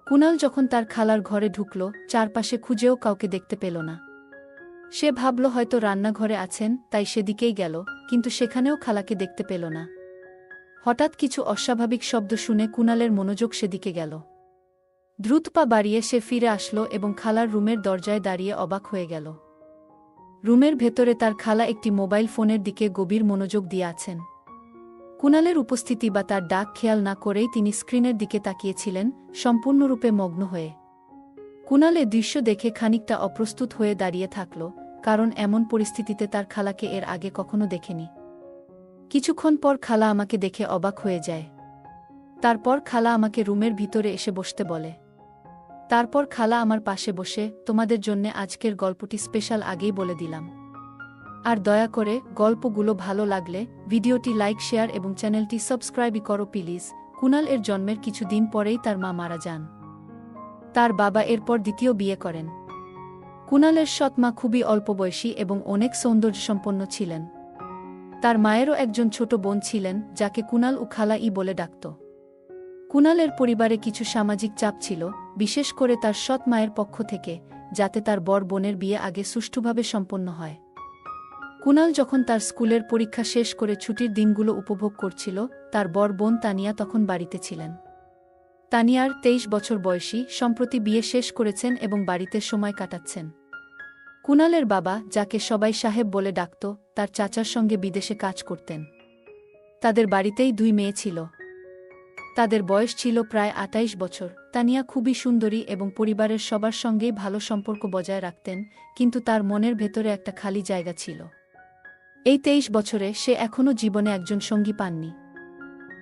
কুনাল যখন তার খালার ঘরে ঢুকল, চারপাশে খুঁজেও কাউকে দেখতে পেল না। সে ভাবল হয়তো রান্নাঘরে আছেন, তাই সেদিকেই গেল, কিন্তু সেখানেও খালাকে দেখতে পেল না। হঠাৎ কিছু অস্বাভাবিক শব্দ শুনে কুনালের মনোযোগ সেদিকে গেল। দ্রুত পা বাড়িয়ে সে ফিরে আসলো এবং খালার রুমের দরজায় দাঁড়িয়ে অবাক হয়ে গেল। রুমের ভেতরে তার খালা একটি মোবাইল ফোনের দিকে গভীর মনোযোগ দিয়ে আছেন। কুনালের উপস্থিতি বা তার ডাক খেয়াল না করেই তিনি স্ক্রিনের দিকে তাকিয়েছিলেন, সম্পূর্ণরূপে মগ্ন হয়ে। কুনাল এ দৃশ্য দেখে খানিকটা অপ্রস্তুত হয়ে দাঁড়িয়ে থাকল, কারণ এমন পরিস্থিতিতে তার খালাকে এর আগে কখনো দেখেনি। কিছুক্ষণ পর খালা আমাকে দেখে অবাক হয়ে যায়। তারপর খালা আমাকে রুমের ভিতরে এসে বসতে বলে। তারপর খালা আমার পাশে বসে, তোমাদের জন্যে আজকের গল্পটি স্পেশাল আগেই বলে দিলাম। আর দয়া করে গল্পগুলো ভালো লাগলে ভিডিওটি লাইক, শেয়ার এবং চ্যানেলটি সাবস্ক্রাইব করো প্লিজ। কুনাল এর জন্মের কিছুদিন পরেই তার মা মারা যান। তার বাবা এরপর দ্বিতীয় বিয়ে করেন। কুনালের সৎ মা খুবই অল্প বয়সী এবং অনেক সৌন্দর্যসম্পন্ন ছিলেন। তার মায়েরও একজন ছোট বোন ছিলেন, যাকে কুনাল ও খালা ই বলে ডাকত। কুনালের পরিবারে কিছু সামাজিক চাপ ছিল, বিশেষ করে তার সৎ মায়ের পক্ষ থেকে, যাতে তার বড় বোনের বিয়ে আগে সুষ্ঠুভাবে সম্পন্ন হয়। কুনাল যখন তার স্কুলের পরীক্ষা শেষ করে ছুটির দিনগুলো উপভোগ করছিল, তার বড় বোন তানিয়া তখন বাড়িতে ছিলেন। তানিয়ার 23 বছর বয়সী, সম্প্রতি বিয়ে শেষ করেছেন এবং বাড়িতে সময় কাটাচ্ছেন। কুনালের বাবা, যাকে সবাই সাহেব বলে ডাকত, তার চাচার সঙ্গে বিদেশে কাজ করতেন। তাদের বাড়িতেই 2 মেয়ে ছিল। তাদের বয়স ছিল প্রায় 28 বছর। তানিয়া খুবই সুন্দরী এবং পরিবারের সবার সঙ্গেই ভালো সম্পর্ক বজায় রাখতেন, কিন্তু তার মনের ভেতরে একটা খালি জায়গা ছিল। এই 23 বছরে সে এখনও জীবনে একজন সঙ্গী পাননি।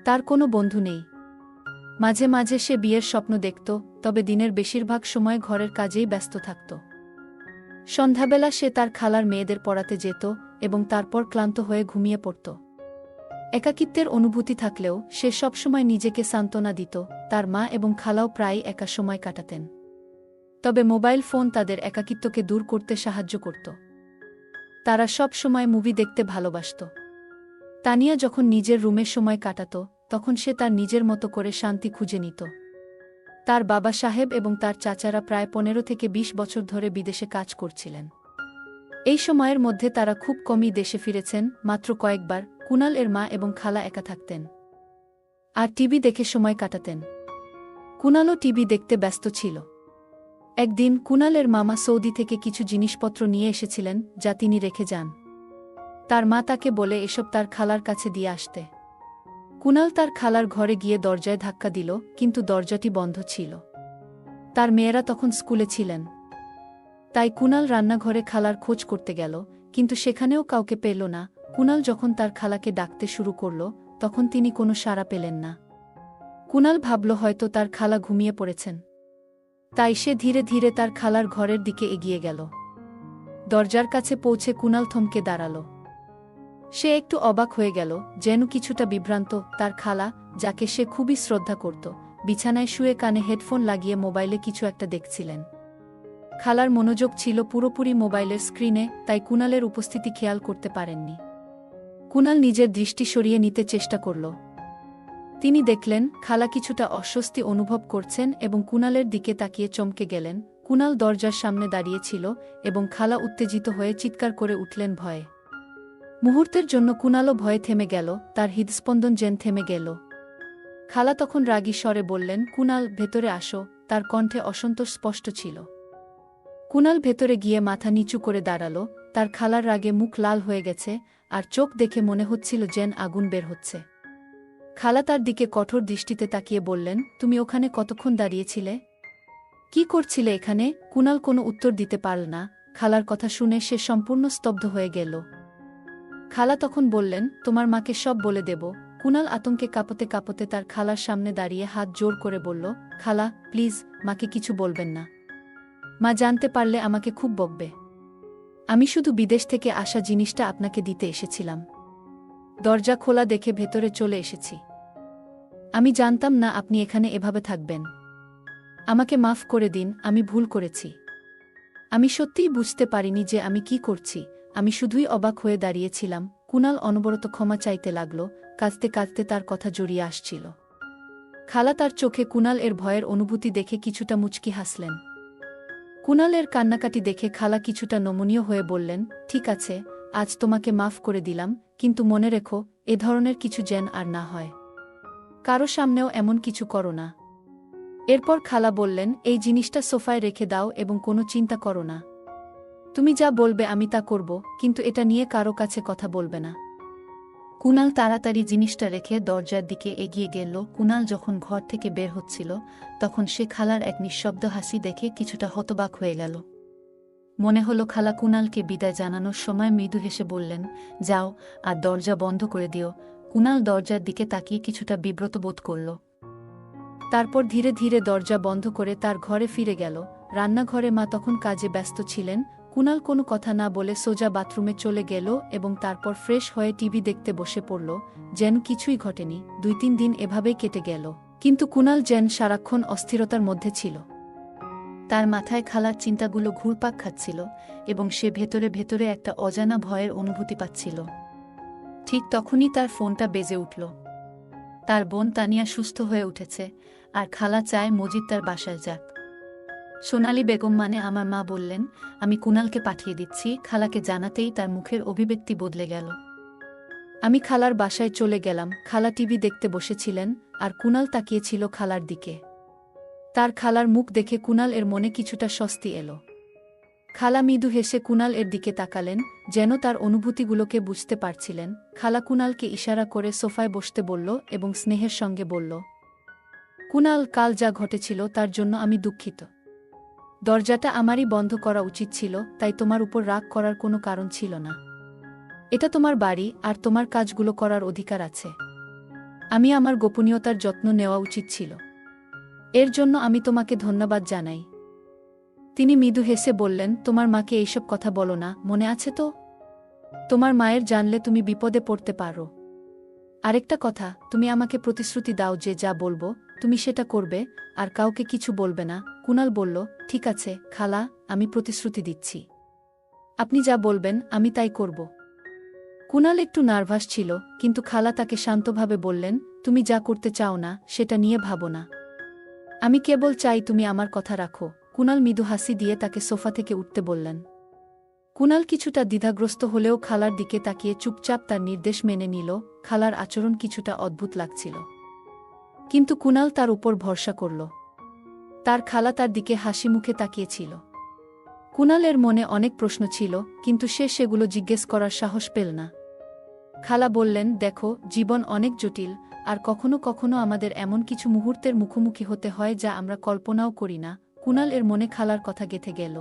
তার কোনো বন্ধু নেই। মাঝে মাঝে সে বিয়ের স্বপ্ন দেখত, তবে দিনের বেশিরভাগ সময় ঘরের কাজেই ব্যস্ত থাকত। সন্ধ্যাবেলা সে তার খালার মেয়েদের পড়াতে যেত এবং তারপর ক্লান্ত হয়ে ঘুমিয়ে পড়ত। একাকিত্বের অনুভূতি থাকলেও সে সবসময় নিজেকে সান্ত্বনা দিত। তার মা এবং খালাও প্রায় একা সময় কাটাতেন। তবে মোবাইল ফোন তাদের একাকিত্বকে দূর করতে সাহায্য করত। তারা সব সময় মুভি দেখতে ভালোবাসত। তানিয়া যখন নিজের রুমে সময় কাটাত, তখন সে তার নিজের মতো করে শান্তি খুঁজে নিত। তার বাবা সাহেব এবং তার চাচারা প্রায় 15 থেকে 20 বছর ধরে বিদেশে কাজ করছিলেন। এই সময়ের মধ্যে তারা খুব কমই দেশে ফিরেছেন, মাত্র কয়েকবার। কুনাল এর মা এবং খালা একা থাকতেন আর টিভি দেখে সময় কাটাতেন। কুনালও টিভি দেখতে ব্যস্ত ছিল। একদিন কুনালের মামা সৌদি থেকে কিছু জিনিসপত্র নিয়ে এসেছিলেন, যা তিনি রেখে যান। তার মা তাকে বলে এসব তার খালার কাছে দিয়ে আসতে। কুনাল তার খালার ঘরে গিয়ে দরজায় ধাক্কা দিল, কিন্তু দরজাটি বন্ধ ছিল। তার মেয়েরা তখন স্কুলে ছিলেন। তাই কুনাল রান্নাঘরে খালার খোঁজ করতে গেল, কিন্তু সেখানেও কাউকে পেল না। কুনাল যখন তার খালাকে ডাকতে শুরু করল, তখন তিনি কোনো সাড়া পেলেন না। কুনাল ভাবল হয়তো তার খালা ঘুমিয়ে পড়েছেন। তাই সে ধীরে ধীরে তার খালার ঘরের দিকে এগিয়ে গেল। দরজার কাছে পৌঁছে কুনাল থমকে দাঁড়াল। সে একটু অবাক হয়ে গেল, যেন কিছুটা বিভ্রান্ত। তার খালা, যাকে সে খুবই শ্রদ্ধা করত, বিছানায় শুয়ে কানে হেডফোন লাগিয়ে মোবাইলে কিছু একটা দেখছিলেন। খালার মনোযোগ ছিল পুরোপুরি মোবাইলের স্ক্রিনে, তাই কুনালের উপস্থিতি খেয়াল করতে পারেননি। কুনাল নিজের দৃষ্টি সরিয়ে নিতে চেষ্টা করল। তিনি দেখলেন খালা কিছুটা অস্বস্তি অনুভব করছেন এবং কুনালের দিকে তাকিয়ে চমকে গেলেন। কুনাল দরজার সামনে দাঁড়িয়েছিল এবং খালা উত্তেজিত হয়ে চিৎকার করে উঠলেন ভয়ে। মুহূর্তের জন্য কুনালও ভয়ে থেমে গেল, তার হৃদস্পন্দন যেন থেমে গেল। খালা তখন রাগী স্বরে বললেন, কুনাল, ভেতরে আসো। তার কণ্ঠে অসন্তোষ স্পষ্ট ছিল। কুনাল ভেতরে গিয়ে মাথা নিচু করে দাঁড়াল। তার খালার রাগে মুখ লাল হয়ে গেছে, আর চোখ দেখে মনে হচ্ছিল যেন আগুন বের হচ্ছে। খালা তার দিকে কঠোর দৃষ্টিতে তাকিয়ে বললেন, তুমি ওখানে কতক্ষণ দাঁড়িয়েছিলে? কি করছিলে এখানে? কুনাল কোনো উত্তর দিতে পারল না। খালার কথা শুনে সে সম্পূর্ণ স্তব্ধ হয়ে গেল। খালা তখন বললেন, তোমার মাকে সব বলে দেব। কুনাল আতঙ্কে কাঁপতে কাঁপতে তার খালার সামনে দাঁড়িয়ে হাত জোর করে বলল, খালা, প্লিজ, মাকে কিছু বলবেন না। মা জানতে পারলে আমাকে খুব বকবে। আমি শুধু বিদেশ থেকে আসা জিনিসটা আপনাকে দিতে এসেছিলাম। দরজা খোলা দেখে ভেতরে চলে এসেছি। আমি জানতাম না আপনি এখানে এভাবে থাকবেন। আমাকে মাফ করে দিন, আমি ভুল করেছি। আমি সত্যিই বুঝতে পারিনি যে আমি কি করছি। আমি শুধুই অবাক হয়ে দাঁড়িয়েছিলাম। কুনাল অনবরত ক্ষমা চাইতে লাগল, কাঁদতে কাঁদতে তার কথা জড়িয়ে আসছিল। খালা তার চোখে কুণাল এর ভয়ের অনুভূতি দেখে কিছুটা মুচকি হাসলেন। কুণাল এর কান্নাকাটি দেখে খালা কিছুটা নমনীয় হয়ে বললেন, ঠিক আছে, আজ তোমাকে মাফ করে দিলাম, কিন্তু মনে রেখো, এ ধরনের কিছু যেন আর না হয়। কারো সামনেও এমন কিছু করো না। এরপর খালা বললেন, এই জিনিসটা সোফায় রেখে দাও এবং কোনো চিন্তা করো না। তুমি যা বলবে আমি তা করব, কিন্তু এটা নিয়ে কারো কাছে কথা বলবে না। কুণাল তাড়াতাড়ি জিনিসটা রেখে দরজার দিকে এগিয়ে গেল। কুণাল যখন ঘর থেকে বের হচ্ছিল তখন সে খালার এক নিঃশব্দ হাসি দেখে কিছুটা হতবাক হয়ে গেল। মনে হলো খালা কুণালকে বিদায় জানানোর সময় মৃদু হেসে বললেন, যাও, আর দরজা বন্ধ করে দিও। কুণাল দরজার দিকে তাকিয়ে কিছুটা বিব্রত বোধ করল। তারপর ধীরে ধীরে দরজা বন্ধ করে তার ঘরে ফিরে গেল। রান্নাঘরে মা তখন কাজে ব্যস্ত ছিলেন। কুণাল কোনো কথা না বলে সোজা বাথরুমে চলে গেল এবং তারপর ফ্রেশ হয়ে টিভি দেখতে বসে পড়ল, যেন কিছুই ঘটেনি। 2-3 দিন এভাবেই কেটে গেল, কিন্তু কুণাল যেন সারাক্ষণ অস্থিরতার মধ্যে ছিল। তার মাথায় খালার চিন্তাগুলো ঘুরপাক খাচ্ছিল এবং সে ভেতরে ভেতরে একটা অজানা ভয়ের অনুভূতি পাচ্ছিল। ঠিক তখনই তার ফোনটা বেজে উঠল। তার বোন তানিয়া সুস্থ হয়ে উঠেছে, আর খালা চায় মজিদ তার বাসায় যাক। সোনালী বেগম মানে আমার মা বললেন, আমি কুণালকে পাঠিয়ে দিচ্ছি। খালাকে জানাতেই তার মুখের অভিব্যক্তি বদলে গেল। আমি খালার বাসায় চলে গেলাম। খালা টিভি দেখতে বসেছিলেন, আর কুণাল তাকিয়েছিল খালার দিকে। তার খালার মুখ দেখে কুণাল এর মনে কিছুটা স্বস্তি এলো। খালা মৃদু হেসে কুণাল এর দিকে তাকালেন, যেন তার অনুভূতিগুলোকে বুঝতে পারছিলেন। খালা কুণালকে ইশারা করে সোফায় বসতে বলল এবং স্নেহের সঙ্গে বলল, কুণাল, কাল যা ঘটেছিল তার জন্য আমি দুঃখিত। দরজাটা আমারই বন্ধ করা উচিত ছিল, তাই তোমার উপর রাগ করার কোনো কারণ ছিল না। এটা তোমার বাড়ি, আর তোমার কাজগুলো করার অধিকার আছে। আমি আমার গোপনীয়তার যত্ন নেওয়া উচিত ছিল। এর জন্য আমি তোমাকে ধন্যবাদ জানাই। তিনি মৃদু হেসে বললেন, তোমার মাকে এইসব কথা বলো না, মনে আছে তো? তোমার মায়ের জানলে তুমি বিপদে পড়তে পারো। আরেকটা কথা, তুমি আমাকে প্রতিশ্রুতি দাও যে যা বলবো তুমি সেটা করবে, আর কাউকে কিছু বলবে না। কুণাল বলল, ঠিক আছে খালা, আমি প্রতিশ্রুতি দিচ্ছি। আপনি যা বলবেন আমি তাই করব। কুণাল একটু নার্ভাস ছিল, কিন্তু খালা তাকে শান্তভাবে বললেন, তুমি যা করতে চাও না সেটা নিয়ে ভাবো না। আমি কেবল চাই তুমি আমার কথা রাখো। কুণাল মৃদু হাসি দিয়ে তাকে সোফা থেকে উঠতে বললেন। কুণাল কিছুটা দ্বিধাগ্রস্ত হলেও খালার দিকে তাকিয়ে চুপচাপ তার নির্দেশ মেনে নিল। খালার আচরণ কিছুটা অদ্ভুত লাগছিল, কিন্তু কুণাল তার উপর ভরসা করল। তার খালা তার দিকে হাসি মুখে তাকিয়েছিল। কুণালের মনে অনেক প্রশ্ন ছিল, কিন্তু সে সেগুলো জিজ্ঞেস করার সাহস পেল না। খালা বললেন, দেখো, জীবন অনেক জটিল, আর কখনো কখনো আমাদের এমন কিছু মুহূর্তের মুখোমুখি হতে হয় যা আমরা কল্পনাও করি না। কুণাল এর মনে খালার কথা গেঁথে গেল।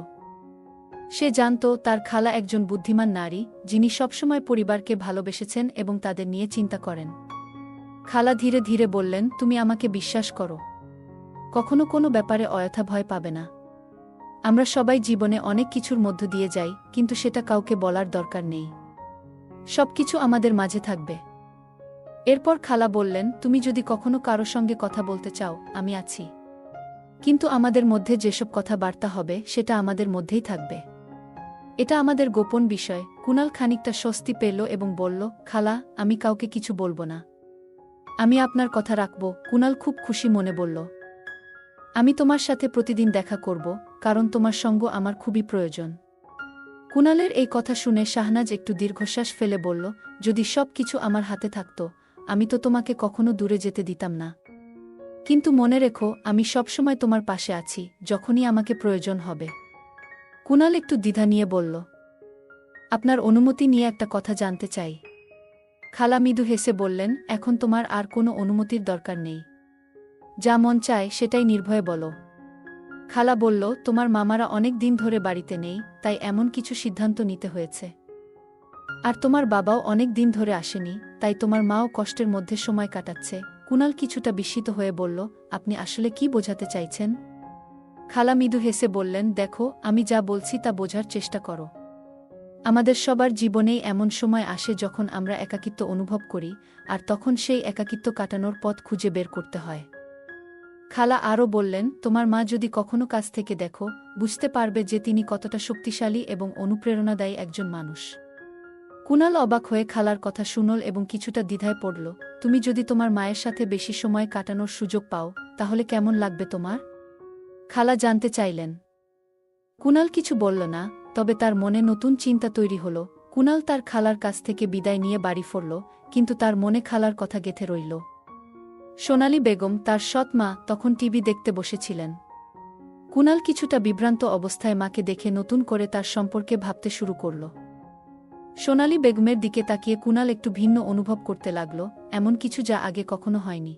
সে জানত তার খালা একজন বুদ্ধিমান নারী, যিনি সবসময় পরিবারকে ভালোবেসেছেন এবং তাদের নিয়ে চিন্তা করেন। খালা ধীরে ধীরে বললেন, তুমি আমাকে বিশ্বাস করো। কখনো কোনো ব্যাপারে অযথা ভয় পাবে না। আমরা সবাই জীবনে অনেক কিছুর মধ্য দিয়ে যাই, কিন্তু সেটা কাউকে বলার দরকার নেই। সবকিছু আমাদের মাঝে থাকবে। এরপর খালা বললেন, তুমি যদি কখনো কারো সঙ্গে কথা বলতে চাও, আমি আছি। কিন্তু আমাদের মধ্যে যেসব কথাবার্তা হবে সেটা আমাদের মধ্যেই থাকবে। এটা আমাদের গোপন বিষয়। কুণাল খানিকটা স্বস্তি পেল এবং বলল, খালা, আমি কাউকে কিছু বলবো না। আমি আপনার কথা রাখব। কুণাল খুব খুশি মনে বলল, আমি তোমার সাথে প্রতিদিন দেখা করব, কারণ তোমার সঙ্গ আমার খুবই প্রয়োজন। কুণালের এই কথা শুনে শাহনাজ একটু দীর্ঘশ্বাস ফেলে বলল, যদি সব কিছু আমার হাতে থাকত, আমি তো তোমাকে কখনো দূরে যেতে দিতাম না। কিন্তু মনে রেখো, আমি সবসময় তোমার পাশে আছি, যখনই আমাকে প্রয়োজন হবে। কুণাল একটু দ্বিধা নিয়ে বলল, আপনার অনুমতি নিয়ে একটা কথা জানতে চাই। খালা মৃদু হেসে বললেন, এখন তোমার আর কোনো অনুমতির দরকার নেই। যা মন চায় সেটাই নির্ভয়ে বলো। খালা বলল, তোমার মামারা অনেক দিন ধরে বাড়িতে নেই, তাই এমন কিছু সিদ্ধান্ত নিতে হয়েছে। আর তোমার বাবাও অনেক দিন ধরে আসেনি, তাই তোমার মাও কষ্টের মধ্যে সময় কাটাচ্ছে। কুণাল কিছুটা বিস্মিত হয়ে বলল, আপনি আসলে কি বোঝাতে চাইছেন? খালা মৃদু হেসে বললেন, দেখো, আমি যা বলছি তা বোঝার চেষ্টা করো। আমাদের সবার জীবনেই এমন সময় আসে যখন আমরা একাকিত্ব অনুভব করি, আর তখন সেই একাকিত্ব কাটানোর পথ খুঁজে বের করতে হয়। খালা আরও বললেন, তোমার মা যদি কখনো কাছ থেকে দেখো, বুঝতে পারবে যে তিনি কতটা শক্তিশালী এবং অনুপ্রেরণাদায়ী একজন মানুষ। কুণাল অবাক হয়ে খালার কথা শুনল এবং কিছুটা দ্বিধায় পড়ল। তুমি যদি তোমার মায়ের সাথে বেশি সময় কাটানোর সুযোগ পাও তাহলে কেমন লাগবে তোমার? খালা জানতে চাইলেন। কুণাল কিছু বলল না, তবে তার মনে নতুন চিন্তা তৈরি হল। কুণাল তার খালার কাছ থেকে বিদায় নিয়ে বাড়ি ফিরল, কিন্তু তার মনে খালার কথা গেঁথে রইল। সোনালী বেগম, তার সৎ মা, তখন টিভি দেখতে বসেছিলেন। কুণাল কিছুটা বিভ্রান্ত অবস্থায় মাকে দেখে নতুন করে তার সম্পর্কে ভাবতে শুরু করল। সোনালী বেগমের দিকে তাকিয়ে কুণাল একটু ভিন্ন অনুভব করতে লাগল, এমন কিছু যা আগে কখনো হয়নি।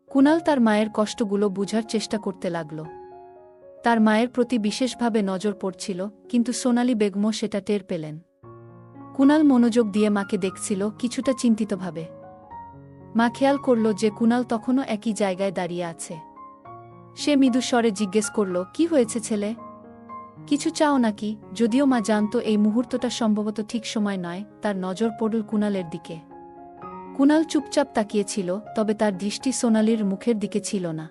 কুণাল তার মায়ের কষ্টগুলো বুঝার চেষ্টা করতে লাগল। তার মায়ের প্রতি বিশেষভাবে নজর পড়ছিল, কিন্তু সোনালী বেগমও সেটা টের পেলেন। কুণাল মনোযোগ দিয়ে মাকে দেখছিল, কিছুটা চিন্তিতভাবে। মা খেয়াল করল যে কুণাল তখনও একই জায়গায় দাঁড়িয়ে আছে। সে মৃদু স্বরে জিজ্ঞেস করল, কি হয়েছে ছেলে? কিছু চাও নাকি? যদিও মা জানত এই মুহূর্তটা সম্ভবত ঠিক সময় নয়, তার নজর পড়ল কুণালের দিকে। কুণাল চুপচাপ তাকিয়েছিল, তবে তার দৃষ্টি সোনালীর মুখের দিকে ছিল না।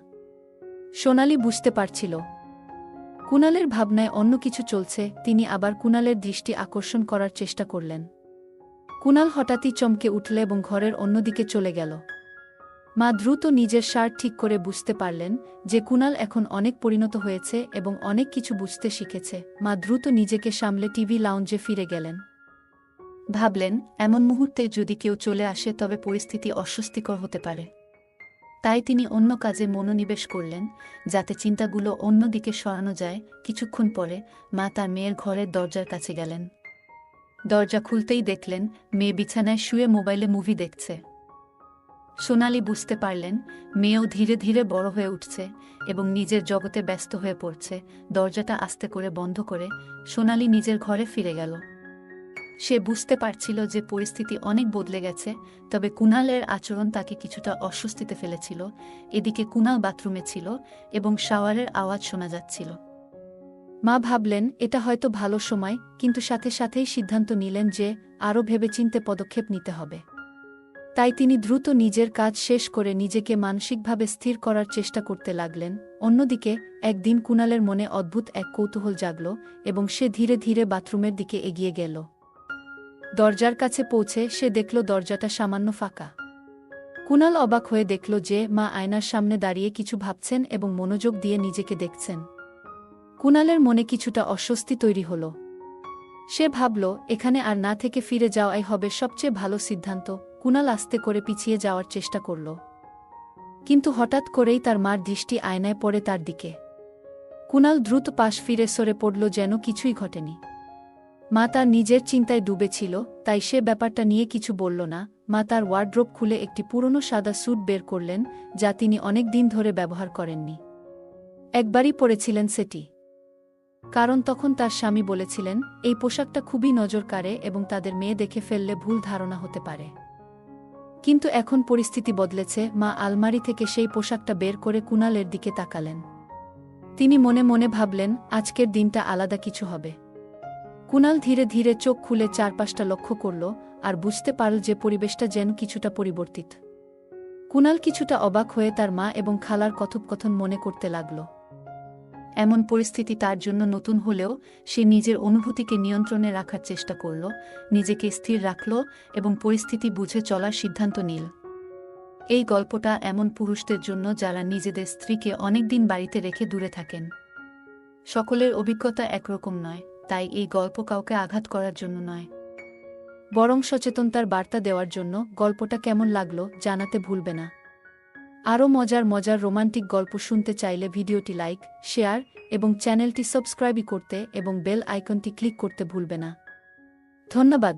সোনালী বুঝতে পারছিল কুণালের ভাবনায় অন্য কিছু চলছে। তিনি আবার কুণালের দৃষ্টি আকর্ষণ করার চেষ্টা করলেন। কুণাল হঠাৎই চমকে উঠল এবং ঘরের অন্যদিকে চলে গেল। মা দ্রুত নিজের শার্ট ঠিক করে বুঝতে পারলেন যে কুণাল এখন অনেক পরিণত হয়েছে এবং অনেক কিছু বুঝতে শিখেছে। মা দ্রুত নিজেকে সামলে টিভি লাউঞ্জে ফিরে গেলেন। ভাবলেন, এমন মুহূর্তে যদি কেউ চলে আসে তবে পরিস্থিতি অস্বস্তিকর হতে পারে। তাই তিনি অন্য কাজে মনোনিবেশ করলেন, যাতে চিন্তাগুলো অন্যদিকে সরানো যায়। কিছুক্ষণ পরে মা তার মেয়ের ঘরের দরজার কাছে গেলেন। দরজা খুলতেই দেখলেন মেয়ে বিছানায় শুয়ে মোবাইলে মুভি দেখছে। সোনালী বুঝতে পারলেন মেয়েও ধীরে ধীরে বড় হয়ে উঠছে এবং নিজের জগতে ব্যস্ত হয়ে পড়ছে। দরজাটা আস্তে করে বন্ধ করে সোনালী নিজের ঘরে ফিরে গেল। সে বুঝতে পারছিল যে পরিস্থিতি অনেক বদলে গেছে, তবে কুণালের আচরণ তাকে কিছুটা অস্বস্তিতে ফেলেছিল। এদিকে কুণাল বাথরুমে ছিল এবং শাওয়ারের আওয়াজ শোনা যাচ্ছিল। মা ভাবলেন এটা হয়তো ভালো সময়, কিন্তু সাথে সাথেই সিদ্ধান্ত নিলেন যে আরও ভেবেচিন্তে পদক্ষেপ নিতে হবে। তাই তিনি দ্রুত নিজের কাজ শেষ করে নিজেকে মানসিকভাবে স্থির করার চেষ্টা করতে লাগলেন। অন্যদিকে একদিন কুণালের মনে অদ্ভুত এক কৌতূহল জাগল এবং সে ধীরে ধীরে বাথরুমের দিকে এগিয়ে গেল। দরজার কাছে পৌঁছে সে দেখল দরজাটা সামান্য ফাঁকা। কুণাল অবাক হয়ে দেখল যে মা আয়নার সামনে দাঁড়িয়ে কিছু ভাবছেন এবং মনোযোগ দিয়ে নিজেকে দেখছেন। কুণালের মনে কিছুটা অস্বস্তি তৈরি হল। সে ভাবল, এখানে আর না থেকে ফিরে যাওয়াই হবে সবচেয়ে ভালো সিদ্ধান্ত। কুণাল আস্তে করে পিছিয়ে যাওয়ার চেষ্টা করল, কিন্তু হঠাৎ করেই তার মার দৃষ্টি আয়নায় পড়ে তার দিকে। কুণাল দ্রুত পাশ ফিরে সরে পড়ল, যেন কিছুই ঘটেনি। মা তার নিজের চিন্তায় ডুবেছিল, তাই সে ব্যাপারটা নিয়ে কিছু বলল না। মা তার ওয়ার্ড্রোব খুলে একটি পুরনো সাদা স্যুট বের করলেন, যা তিনি অনেক দিন ধরে ব্যবহার করেননি। একবারই পরেছিলেন সেটি, কারণ তখন তার স্বামী বলেছিলেন এই পোশাকটা খুবই নজর কাড়ে এবং তাদের মেয়ে দেখে ফেললে ভুল ধারণা হতে পারে। কিন্তু এখন পরিস্থিতি বদলেছে। মা আলমারি থেকে সেই পোশাকটা বের করে কুণালের দিকে তাকালেন। তিনি মনে মনে ভাবলেন, আজকের দিনটা আলাদা কিছু হবে। কুণাল ধীরে ধীরে চোখ খুলে চারপাশটা লক্ষ্য করল আর বুঝতে পারল যে পরিবেশটা যেন কিছুটা পরিবর্তিত। কুণাল কিছুটা অবাক হয়ে তার মা এবং খালার কথোপকথন মনে করতে লাগল। এমন পরিস্থিতি তার জন্য নতুন হলেও সে নিজের অনুভূতিকে নিয়ন্ত্রণে রাখার চেষ্টা করল, নিজেকে স্থির রাখল এবং পরিস্থিতি বুঝে চলার সিদ্ধান্ত নিল। এই গল্পটা এমন পুরুষদের জন্য যারা নিজেদের স্ত্রীকে অনেকদিন বাড়িতে রেখে দূরে থাকেন। সকলের অভিজ্ঞতা একরকম নয়, তাই এই গল্প কাউকে আঘাত করার জন্য নয়, বরং সচেতনতার বার্তা দেওয়ার জন্য। গল্পটা কেমন লাগলো জানাতে ভুলবে না। আরও মজার মজার রোমান্টিক গল্প শুনতে চাইলে ভিডিওটি লাইক, শেয়ার এবং চ্যানেলটি সাবস্ক্রাইব করতে এবং বেল আইকনটি ক্লিক করতে ভুলবে না। ধন্যবাদ।